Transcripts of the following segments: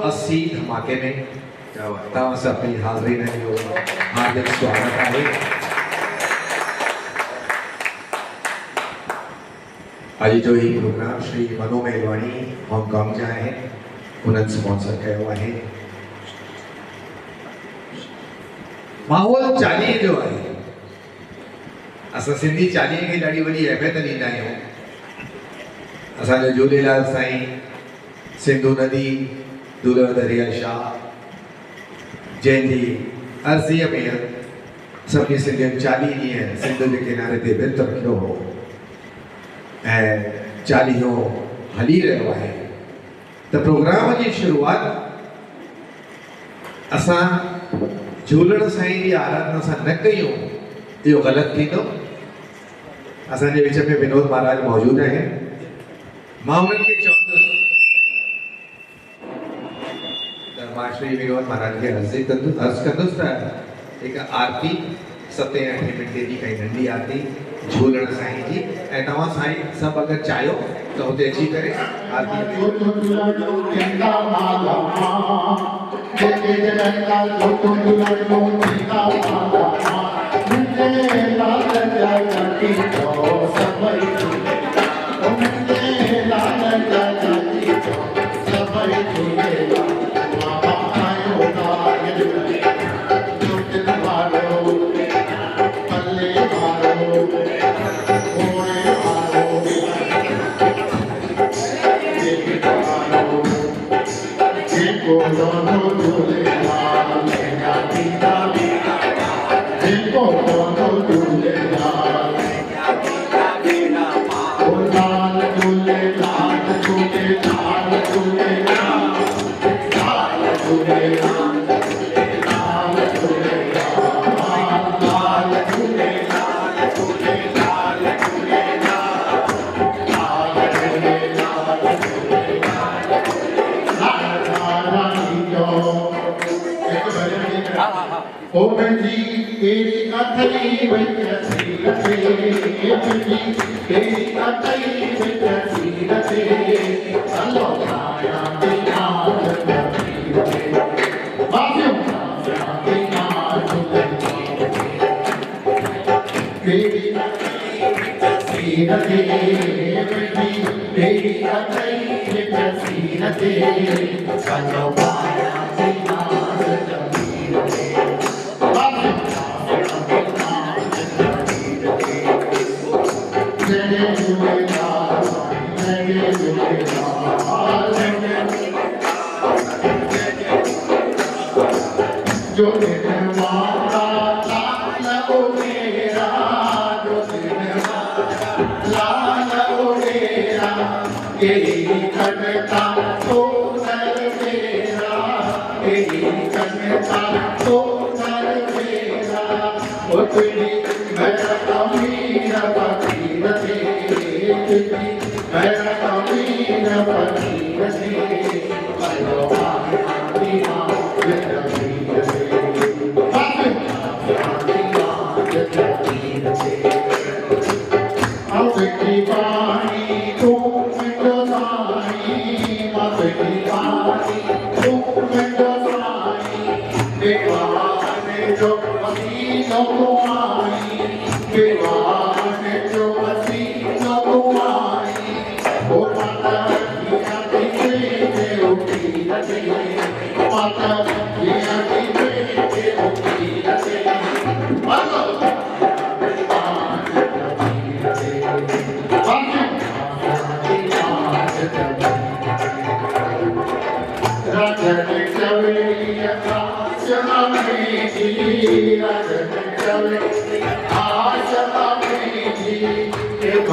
80 धमाके में तव्हां सभिनी हाज़रीन जो हार्दिक स्वागत आहे। अॼु जो ही प्रोग्राम श्री मनो मेलवाणी हांगकांग जा आहिनि, उन्हनि स्पॉन्सर कयो आहे। माहौल चालीहे जो आहे। असां सिंधी चालीहे खे ॾाढी वॾी अहमियत ॾींदा आहियूं। असांजो झूलेलाल साईं सिंधु नदी दूल्हा दरिया शाह जंहिंजी अर्ज़ीअ में सभिनी सिंधियुनि 40 ॾींहं सिंध जे किनारे ते विर्त रखियो हो ऐं चालीहो हली रहियो आहे। त प्रोग्राम जी शुरूआत असां झूलण साईं जी आराधना सां न कयूं, इहो ग़लति थींदो। असांजे विच में विनोद महाराज मौजूद आहिनि। मां उन्हनि खे चवंदुसि मां श्री विनोद महाराज खे अर्ज़ु कंदुसि त हिकु आरती 7-8 मिंटे जी काई नंढी आरती झूलण साईं जी, ऐं तव्हां साईं सभु अगरि चाहियो त हुते अची करे आरती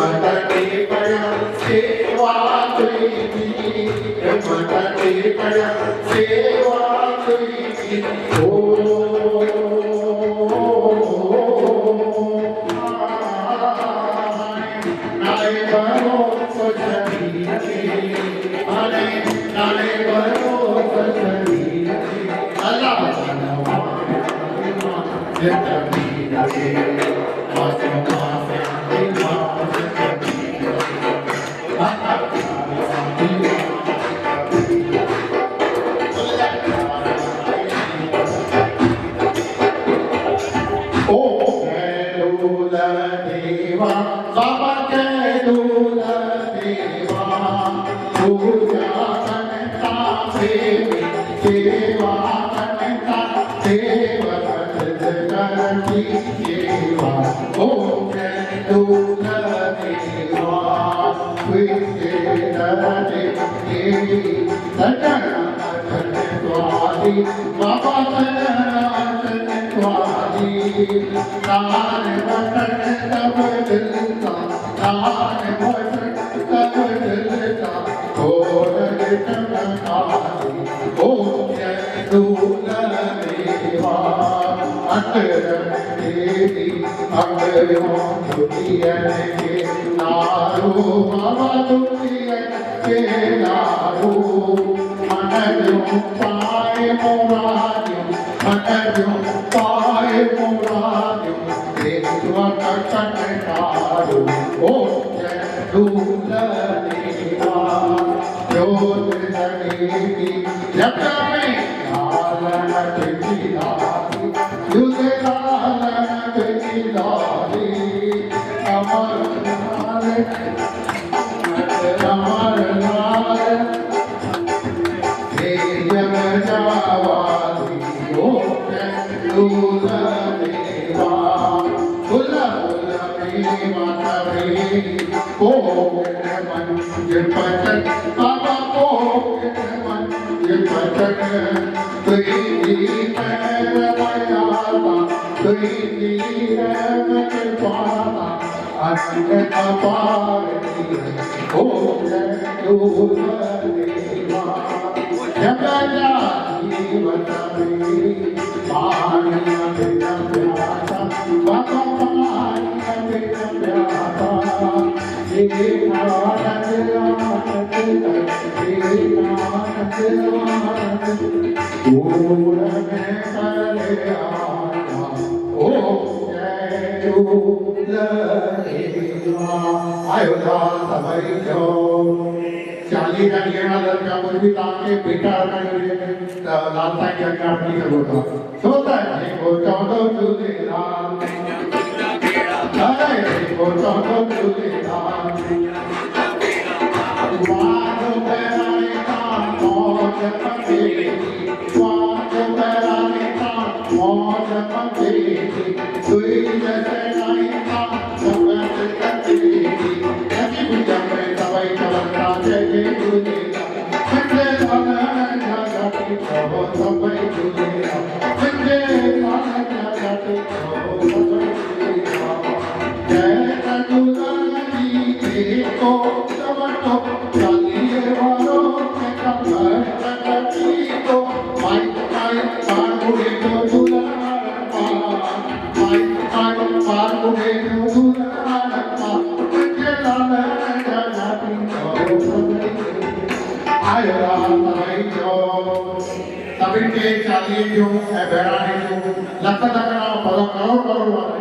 Mata ke payam sewa माता टेकड़ा सेवा करी नाले बनो सजनी नाले बनो सजनी अल्लाह बाबा के दूल्हा देवा पूजा करता सेवा करता सेवक करती सेवा ओ के दूल्हा देवा द्वारी बाबा तार बटन तब दिलता तार बटन तब दिलता खोल टमकारी ओ जय दूल्हा देवा अंतरम देवी अंगयों दुनियन के नारू बाबा दुनियन के नारू मनजों पाए मोराजों मनजों पाए मोराजों देवा कटकारो ओ जय दूल्हा देवा ज्योतिर्देवी जग में लालन तेरी लाली युग लालन तेरी लाली अमर लाल जग जावाली ओ दूल्हा देवा दूल्हा मेरी माता मेरी ओ मन ये पचन बाबा को मन ये पचन तेरी पैर बयाता तेरी रहमत पाता अन्य अपार ओ दूल्हा देवा जग जीवन में पानी बिना प्यासा बाबा पानी बिना प्यासा ये आनंद दूर में चले आना ओ जय दूल्हा देवा आयो सभी जो चाली का नियम लड़का मुझे ताके बेटा लालता की अग्नि अपनी करोगा सोता है वो चौदह झूलेलाल अरे वो चौदह झूलेलाल वादो बेराने का मौज पकेगी वादो बेराने का मौज पकेगी सुई जैसे नाई का समझ कटेगी कभी भी जब मैं दवाई चलता जैसे झूलेगा संजय लालन जाती हो सबई झूलेगा संजय लालन जाती हो सबई झूलेगा जय दूल्हा जी देखो सबको चलिए वालों के कमर तकती को माई माई पार मुड़े तो दूल्हा माई माई पार मुड़े तो दूल्हा संजय लालन जाती हो सबई आयो राम जो सभी के चालीस जो है बेरानी जो लखन लखन पद करोड़ करोड़